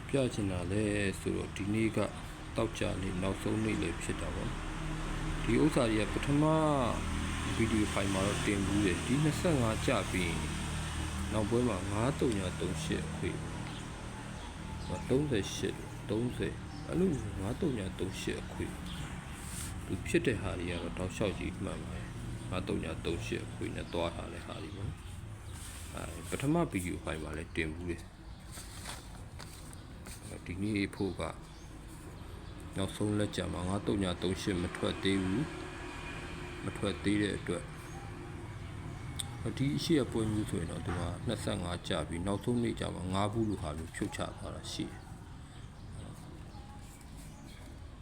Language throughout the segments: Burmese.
ပြချင်တာလဲဆိုတော့ဒီနေ့ကတောက်ကြနေနောက်ဆုံးနေ့လည်းဖြစ်တာပေါ့ဒီဥစ္စာတွေကပထမဗီဒီယိုဖိုင်မှာတော့တင်ဘူးတယ်ဒီ25ကြာပြီးနောက်ပွဲမှာ9338အခွေ38 30အဲ့လို9338အခွေသူဖြစ်တဲ့ဟာတွေကတော့တောက်လျှောက်ကြီးမှန်ပါတယ်9338အခွေနဲ့တွားထားတဲ့ဟာတွေပေါ့ပထမဗီဒီယိုဖိုင်မှာလည်းတင်ဘူးတယ်ဒီနေ့ဖို့ကနောက်ဆုံးလက်ကြမှာ9338မထွက်သေးဘူးမထွက်သေးတဲ့အတွက်ဒီအရှိအပွဲမျိုးဆိုရင်တော့သူက25ကြာပြီးနောက်ဆုံးနေ့ကြမှာ9ဘူးလို့ဟာမျိုးဖြုတ်ချသွားတာရှိတယ်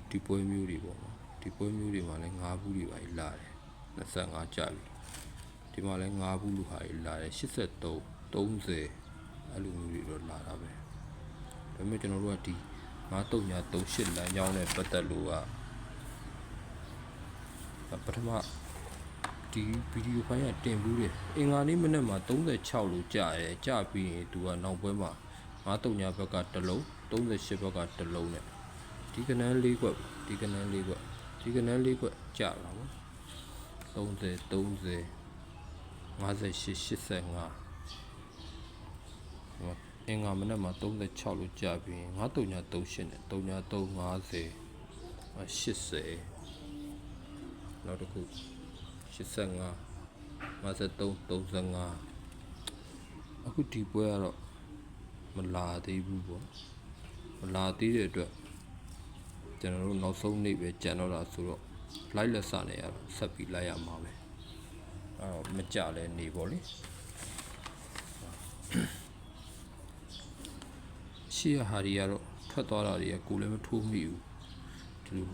ဒီပွဲမျိုးတွေပေါ့နော်ဒီပွဲမျိုးတွေမှာလည်း9ဘူးတွေပါလာတယ်25ကြာပြီဒီမှာလည်း9ဘူးလို့ဟာလာတယ်83 30အဲ့လိုမျိုးတွေတော့လာတာပဲဒါပေမဲ့ကျွန်တော်တို့ကဒီ9338လမ်းကြောင်းနဲ့ပတ်သက်လို့ကပထမဒီဗီဒီယိုဖိုင်ကတင်ဘူးတယ်အင်္ဂါနေ့မနေ့မှာ36လို့ကြာတယ်ကြာပြီးရင်သူကနောက်ပွဲမှာ93ဘက်ကတစ်လုံး38ဘက်ကတစ်လုံးနဲ့ဒီကနန်း၄ခွက်ဒီကနန်း၄ခွက်ဒီကနန်း၄ခွက်ကြာတာပေါ့30 30 58 85အင်္ဂါမနေ့မှာ36လို့ကြာပြီး9338နဲ့3350 80နောက်တစ်ခု85 53 35အခုဒီပွဲကတော့မလာသေးဘူးပေါ့မလာသေးတဲ့အတွက်ကျွန်တော်တို့နောက်ဆုံးနေ့ပဲကြံတော့တာဆိုတော့လိုက်လက်စနေရတော့ဆက်ပြီးလိုက်ရမှာပဲအဲ့တော့မကြလဲနေပေါ့လေရှေ့ဟာတွေကတော့ထွက်သွားတာတွေကကိုယ်လည်းမထိုးမိဘူးဒီလို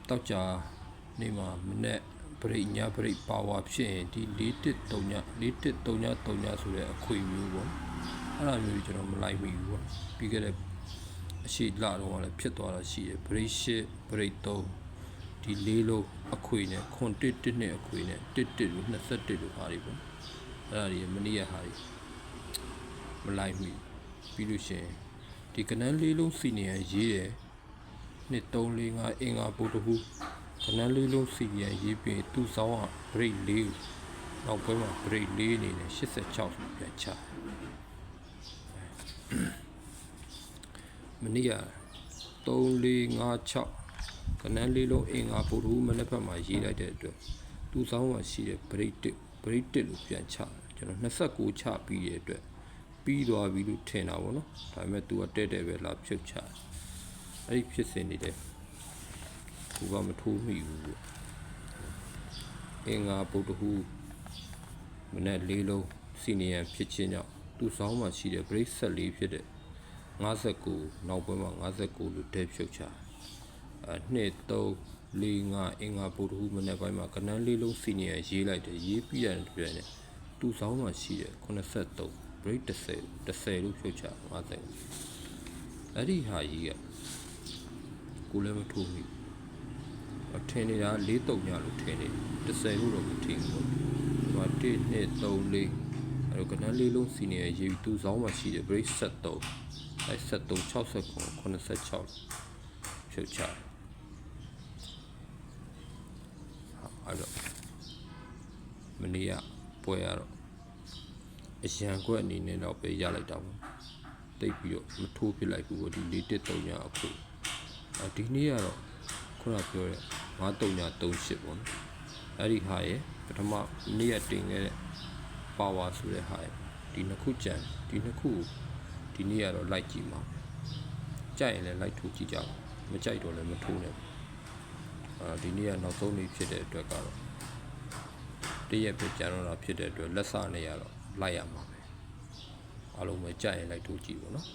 တောက်ကြနေမှာမနေ့ဘရိတ်ညဘရိတ်ပါဝါဖြစ်ရင်ဒီ4139 4139ဆိုတဲ့အခွေမျိုးပေါ့အဲ့ဒါမျိုးကျွန်တော်မလိုက်မိဘူးပေါ့ပြီးခဲ့တဲ့အရှိလတော့လည်းဖြစ်သွားတာရှိတယ်ဘရိတ်8ဘရိတ်3ဒီ4လုံးအခွေနဲ့ခွန်1နဲ့အခွေနဲ့11လို့21လို့ဟာတွေပေါ့အဲ့ဒါတွေမနေ့ရဟာတွေမလိုက်မိပြီးလို့ရှိရင်ဒီကနန်း4လုံးစီနီယံရေးတယ်2 3 4 5အင်္ဂါပို့တခုကနန်း4လုံးစီနီယံရေးပြီးသူ့ဆောင်ကဘရိတ်4နောက်ပွဲမှာဘရိတ်4အနေနဲ့86ပြန်ချမနေ့က3 4 5 6ကနန်း4လုံးအင်္ဂါပို့တခုမနေ့ဘက်မှာရေးလိုက်တဲ့အတွက်သူ့ဆောင်မှာရှိတဲ့ဘရိတ်1လို့ပြန်ချကျွန်တော်29ချပြီးတဲ့အတွက်ပြီးသွားပြီလို့ထင်တာပေါ့နော်ဒါပေမဲ့ तू ကတဲ့ပဲလာဖြုတ်ချအဲ့ဒီဖြစ်စဉ်နေတယ်ကိုကမထိုးမိဘူးပေါ့အင်္ဂါပုတ်တခုမနေ့၄လုံးစီနီယံဖြစ်ချင်းကြောင့်သူ့ဆောင်းမှာရှိတဲ့ break 14ဖြစ်တဲ့59နောက်ပွဲမှာ59လို့တဲဖြုတ်ချ2 3 4 5အင်္ဂါပုတ်တခုမနေ့ပိုင်းမှာကနန်း၄လုံးစီနီယံရေးလိုက်တယ်ရေးပြီးတဲ့အတွက်နဲ့သူ့ဆောင်းမှာရှိတဲ့83break 10လို့ဖြုတ်ချ50အဲ့ဒီဟာကြီးကကိုလည်းမထိုးမိထင်နေတာ4-3ညလို့ထင်နေ10လို့တော့မထင်ဘူးပေါ့ဒီမှာ1 2 3 4အဲ့တော့ကနန်း၄လုံးစီနေရေးပြီးသူ့ဆောင်းမှာရှိတဲ့ break 73အဲ့73 69 86ဖြုတ်ချအဲ့တော့မနေ့ကပွဲရတော့အရန်ကွက်အနေနဲ့တော့ပဲရလိုက်တာပေါ့တိတ်ပြီးတော့မထိုးပြလိုက်ဘူးဒီ4-3ညအခုဒီနေ့ကတော့ခုနပြောတဲ့9338ပေါ့နော်အဲ့ဒီဟာရဲ့ပထမနေ့ရက်တင်ခဲ့တဲ့ပါဝါဆိုတဲ့ဟာရဲ့ဒီနှစ်ခုကြံဒီနှစ်ခုဒီနေ့ကတော့လိုက်ကြည့်မှာကြိုက်ရင်လည်းလိုက်ထိုးကြည့်ကြအောင်မကြိုက်တော့လည်းမထိုးနဲ့ဒီနေ့ကနောက်ဆုံးနေ့ဖြစ်တဲ့အတွက်ကတော့တရက်ပြကြံတော့တာဖြစ်တဲ့အတွက်လက်စနေရတော့လိုက်ရမှာပဲအားလုံးပဲကြိုက်ရင်လိုက်ထိုးကြည့်ပေါ့နော်